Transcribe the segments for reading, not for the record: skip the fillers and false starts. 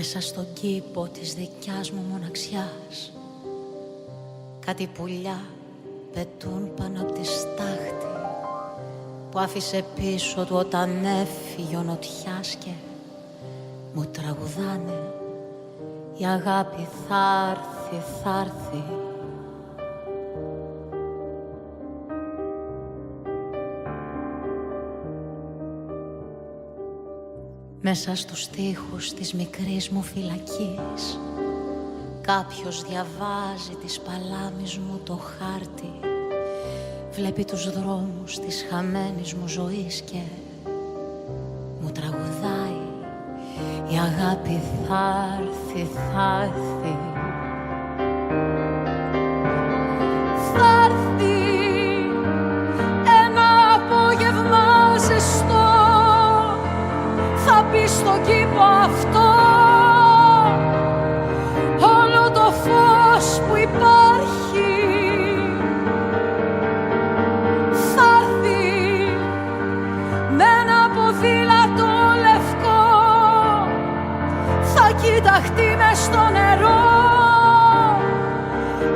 Μέσα στον κήπο της δικιάς μου μοναξιάς κάτι πουλιά πετούν πάνω απ' τη στάχτη που άφησε πίσω του όταν έφυγε ο νοτιάς και μου τραγουδάνε η αγάπη θα έρθει, θα έρθει. Μέσα στους στίχους της μικρής μου φυλακής κάποιος διαβάζει της παλάμης μου το χάρτη, βλέπει τους δρόμους της χαμένης μου ζωής και μου τραγουδάει η αγάπη θα έρθει, θα έρθει. Θα έρθει ένα απόγευμα ζεστό, θα μπει στον κήπο αυτό όλο το φως που υπάρχει. Θα έρθει με ένα ποδήλατο λευκό, θα κοιταχτεί μες στο νερό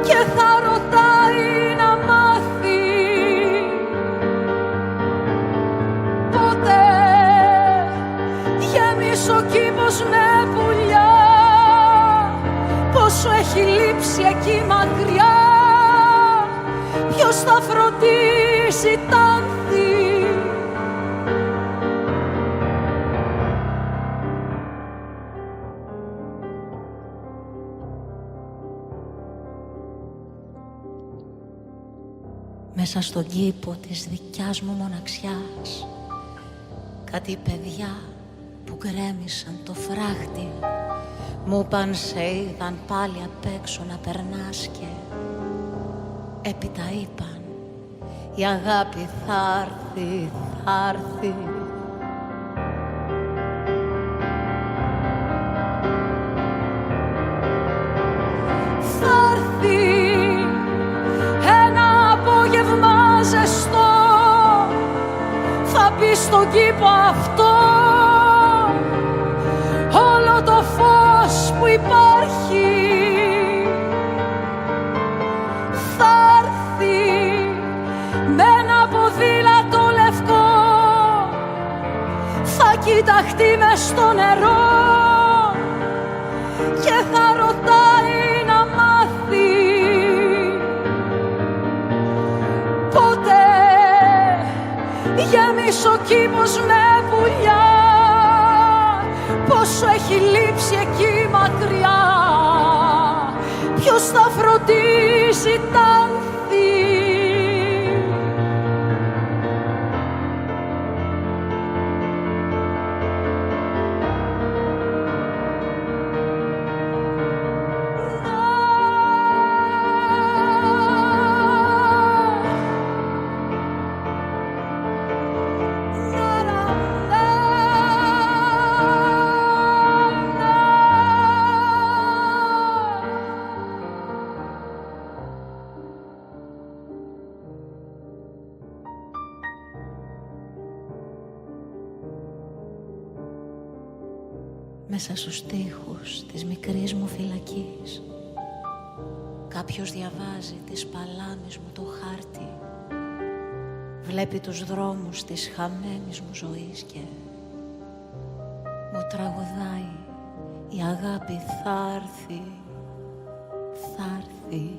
και θα ρωτάει να μάθει ποτέ γέμισε ο κήπος με πουλιά, πόσο έχει λείψει εκεί μακριά, ποιος θα φροντίσει τ' άνθη. Μέσα στον κήπο της δικιάς μου μοναξιάς κάτι παιδιά που γκρέμισαν το φράχτη μου είπαν σε είδαν πάλι απ' έξω να περνάς και έπειτα είπαν η αγάπη θα έρθει, θα έρθει. Θα έρθει ένα απόγευμα ζεστό, θα μπει στον κήπο αυτό όλο το φως που υπάρχει. Θα έρθει με ένα ποδήλατο λευκό, θα κοιταχτεί μες στο νερό και θα ρωτάει να μάθει ποτέ γέμισε ο κήπος με πουλιά, πόσο έχει λείψει εκεί μακριά, ποιος θα φροντίσει τ' άνθη. Μέσα στους στίχους της μικρής μου φυλακής κάποιος διαβάζει της παλάμης μου το χάρτη, βλέπει τους δρόμους της χαμένης μου ζωής και μου τραγουδάει η αγάπη θα έρθει, θα έρθει.